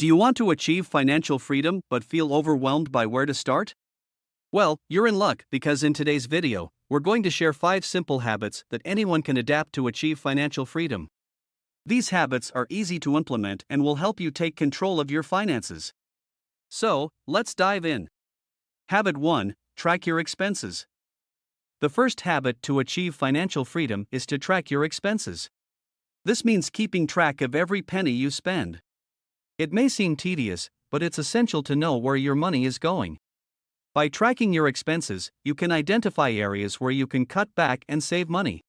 Do you want to achieve financial freedom but feel overwhelmed by where to start? Well, you're in luck because in today's video, we're going to share 5 simple habits that anyone can adapt to achieve financial freedom. These habits are easy to implement and will help you take control of your finances. So, let's dive in. Habit 1: Track your expenses. The first habit to achieve financial freedom is to track your expenses. This means keeping track of every penny you spend. It may seem tedious, but it's essential to know where your money is going. By tracking your expenses, you can identify areas where you can cut back and save money.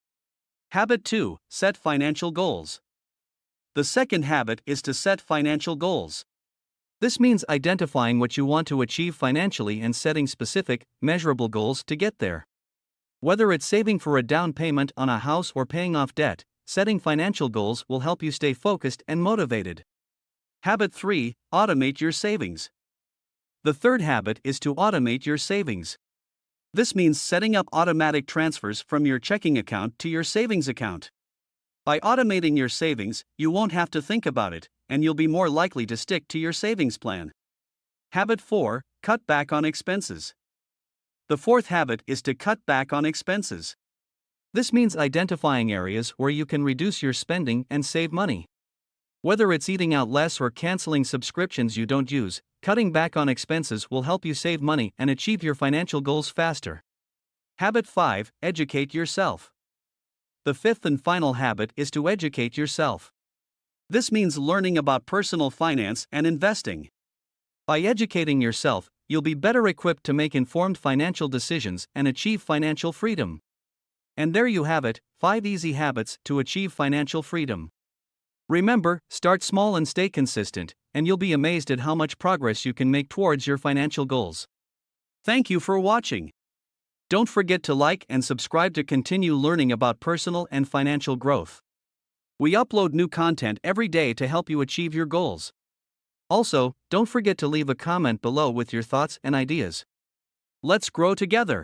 Habit 2: Set financial goals. The second habit is to set financial goals. This means identifying what you want to achieve financially and setting specific, measurable goals to get there. Whether it's saving for a down payment on a house or paying off debt, setting financial goals will help you stay focused and motivated. Habit 3: Automate your savings. The third habit is to automate your savings. This means setting up automatic transfers from your checking account to your savings account. By automating your savings, you won't have to think about it, and you'll be more likely to stick to your savings plan. Habit 4: Cut back on expenses. The fourth habit is to cut back on expenses. This means identifying areas where you can reduce your spending and save money. Whether it's eating out less or canceling subscriptions you don't use, cutting back on expenses will help you save money and achieve your financial goals faster. Habit 5: Educate yourself. The fifth and final habit is to educate yourself. This means learning about personal finance and investing. By educating yourself, you'll be better equipped to make informed financial decisions and achieve financial freedom. And there you have it, 5 easy habits to achieve financial freedom. Remember, start small and stay consistent, and you'll be amazed at how much progress you can make towards your financial goals. Thank you for watching. Don't forget to like and subscribe to continue learning about personal and financial growth. We upload new content every day to help you achieve your goals. Also, don't forget to leave a comment below with your thoughts and ideas. Let's grow together.